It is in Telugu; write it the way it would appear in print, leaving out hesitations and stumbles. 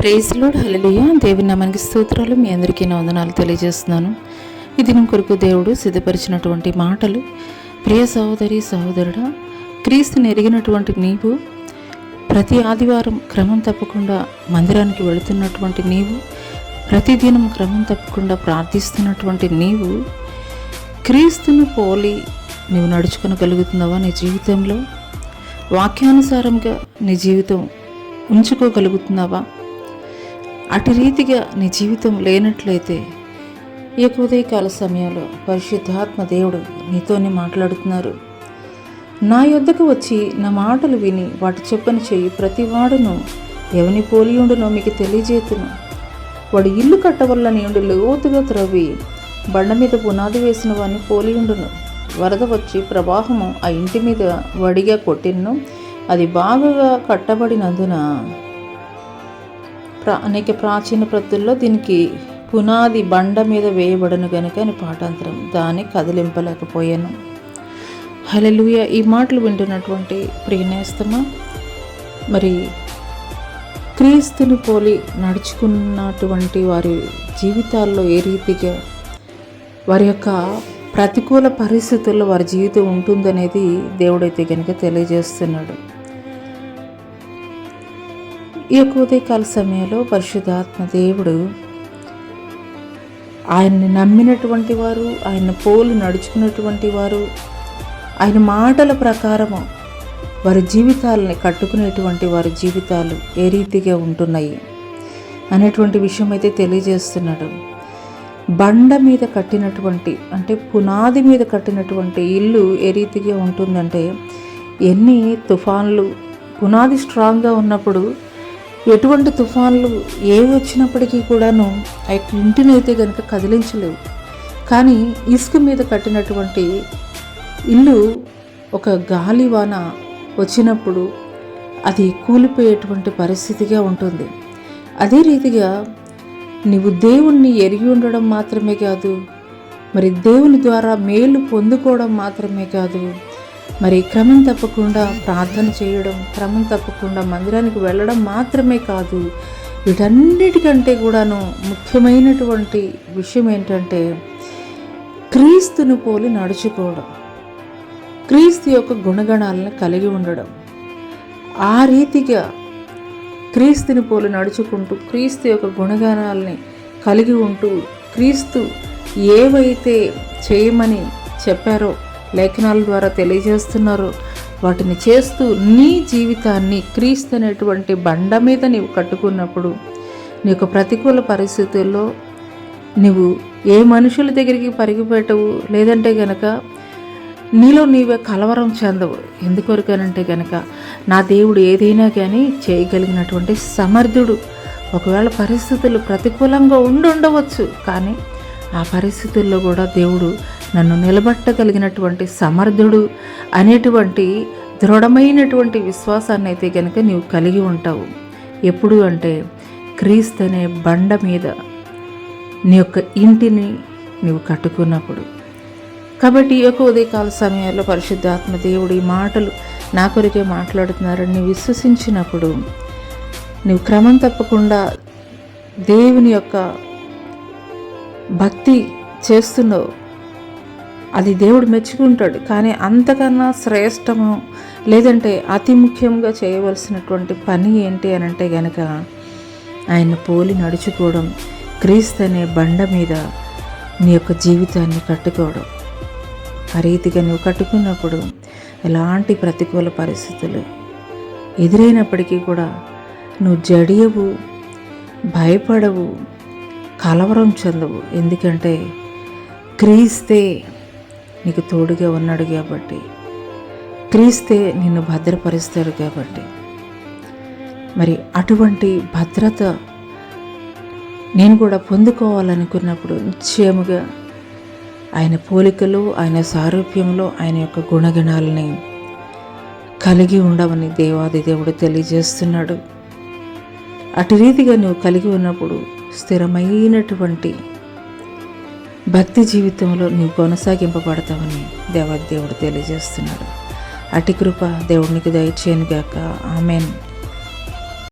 ప్రైజ్ లార్డ్, హల్లెలూయా. దేవుని నామానికి స్తోత్రాలు. మీ అందరికీ నా వందనాలు తెలియజేస్తున్నాను. ఈ దినం కొరకు దేవుడు సిద్ధపరిచినటువంటి మాటలు. ప్రియ సహోదరి సహోదరుడా, క్రీస్తుని ఎరిగినటువంటి నీవు, ప్రతి ఆదివారం క్రమం తప్పకుండా మందిరానికి వెళుతున్నటువంటి నీవు, ప్రతిదినం క్రమం తప్పకుండా ప్రార్థిస్తున్నటువంటి నీవు, క్రీస్తును పోలి నీవు నడుచుకొనగలుగుతున్నావా? నీ జీవితంలో వాక్యానుసారంగా నీ జీవితం ఉంచుకోగలుగుతున్నావా? అటు రీతిగా నీ జీవితం లేనట్లయితే ఈ యొక్క ఉదయకాల సమయంలో పరిశుద్ధాత్మ దేవుడు నీతోనే మాట్లాడుతున్నారు. నా యొద్దకు వచ్చి నా మాటలు విని వాటి చెప్పని చెయ్యి ప్రతివాడును ఎవని పోలియుండునో మీకు తెలియజేతును. వాడు ఇల్లు కట్టవల్లని ఉండి లోతుగా త్రవ్వి బండ మీద పునాది వేసిన వాడిని పోలియుండును. వరద వచ్చి ప్రవాహము ఆ ఇంటి మీద వడిగా కొట్టినను అది బాగా కట్టబడినందున అనేక ప్రాచీన ప్రతుల్లో దీనికి పునాది బండ మీద వేయబడను గనుక అని పాఠాంతరం, దాన్ని కదిలింపలేకపోయాను. హల్లెలూయా. ఈ మాటలు వింటున్నటువంటి ప్రియనేస్తమా, మరి క్రీస్తుని పోలి నడుచుకున్నటువంటి వారి జీవితాల్లో ఏ రీతిగా వారి యొక్క ప్రతికూల పరిస్థితుల్లో వారి జీవితం ఉంటుందనేది దేవుడైతే కనుక తెలియజేస్తున్నాడు. ఈ యొక్క ఉదయకాల సమయంలో పరిశుద్ధాత్మ దేవుడు ఆయన్ని నమ్మినటువంటి వారు, ఆయన పోలి నడుచుకున్నటువంటి వారు, ఆయన మాటల ప్రకారము వారి జీవితాలని కట్టుకునేటువంటి వారి జీవితాలు ఏ రీతిగా ఉంటున్నాయి అనేటువంటి విషయం అయితే తెలియజేస్తున్నాడు. బండ మీద కట్టినటువంటి, అంటే పునాది మీద కట్టినటువంటి ఇల్లు ఏ రీతిగా ఉంటుందంటే, ఎన్ని తుఫాన్లు, పునాది స్ట్రాంగ్గా ఉన్నప్పుడు ఎటువంటి తుఫాన్లు ఏవి వచ్చినప్పటికీ కూడాను ఆ ఇంటిని అయితే కనుక కదిలించలేవు. కానీ ఇసుక మీద కట్టినటువంటి ఇల్లు ఒక గాలివాన వచ్చినప్పుడు అది కూలిపోయేటువంటి పరిస్థితిగా ఉంటుంది. అదే రీతిగా నీవు దేవుణ్ణి ఎరిగి ఉండడం మాత్రమే కాదు, మరి దేవుని ద్వారా మేలు పొందుకోవడం మాత్రమే కాదు, మరి క్రమం తప్పకుండా ప్రార్థన చేయడం, క్రమం తప్పకుండా మందిరానికి వెళ్ళడం మాత్రమే కాదు, వీటన్నిటికంటే కూడాను ముఖ్యమైనటువంటి విషయం ఏంటంటే క్రీస్తును పోలి నడుచుకోవడం, క్రీస్తు యొక్క గుణగణాలను కలిగి ఉండడం. ఆ రీతిగా క్రీస్తుని పోలి నడుచుకుంటూ క్రీస్తు యొక్క గుణగణాలని కలిగి ఉంటూ క్రీస్తు ఏవైతే చేయమని చెప్పారో, లేఖనాల ద్వారా తెలియజేస్తున్నారో వాటిని చేస్తూ నీ జీవితాన్ని క్రీస్తు అనేటువంటి బండ మీద నీవు కట్టుకున్నప్పుడు నీకు ప్రతికూల పరిస్థితుల్లో నువ్వు ఏ మనుషుల దగ్గరికి పరిగిపెట్టవు, లేదంటే గనక నీలో నీవే కలవరం చెందవు. ఎందుకొరకనంటే గనక నా దేవుడు ఏదైనా కానీ చేయగలిగినటువంటి సమర్థుడు. ఒకవేళ పరిస్థితులు ప్రతికూలంగా ఉండవచ్చు, కానీ ఆ పరిస్థితుల్లో కూడా దేవుడు నన్ను నిలబెట్టగలిగినటువంటి సమర్థుడు అనేటువంటి దృఢమైనటువంటి విశ్వాసాన్ని అయితే కనుక నీవు కలిగి ఉంటావు. ఎప్పుడు అంటే క్రీస్తు అనే బండ మీద నీ యొక్క ఇంటిని నీవు కట్టుకున్నప్పుడు. కాబట్టి ఈ యొక్క ఉదయకాల సమయాల్లో పరిశుద్ధాత్మ దేవుడు ఈ మాటలు నా కొరికే మాట్లాడుతున్నారని నీవు విశ్వసించినప్పుడు నీవు క్రమం తప్పకుండా దేవుని యొక్క భక్తి చేస్తున్నావు. అది దేవుడు మెచ్చుకుంటాడు. కానీ అంతకన్నా శ్రేష్టము, లేదంటే అతి ముఖ్యంగా చేయవలసినటువంటి పని ఏంటి అని అంటే గనక ఆయన పోలి నడుచుకోవడం, క్రీస్తు అనే బండ మీద నీ యొక్క జీవితాన్ని కట్టుకోవడం. ఆ రీతిగా నువ్వు కట్టుకున్నప్పుడు ఎలాంటి ప్రతికూల పరిస్థితులు ఎదురైనప్పటికీ కూడా నువ్వు జడియవు, భయపడవు, కలవరం చెందవు. ఎందుకంటే క్రీస్తే నీకు తోడుగా ఉన్నాడు కాబట్టి, క్రీస్తే నిన్ను భద్రపరుస్తాడు కాబట్టి. మరి అటువంటి భద్రత నేను కూడా పొందుకోవాలనుకున్నప్పుడు నిశ్చయముగా ఆయన పోలికలు, ఆయన సారూప్యంలో ఆయన యొక్క గుణగణాలని కలిగి ఉండవని దేవాది దేవుడు తెలియజేస్తున్నాడు. అటు రీతిగా నువ్వు కలిగి ఉన్నప్పుడు స్థిరమైనటువంటి భక్తి జీవితంలో నీవు కొనసాగింపబడతావని దేవాది దేవుడు తెలియజేస్తున్నాడు. అటి కృప దేవునికి దయచేయను గాక. ఆమెన్.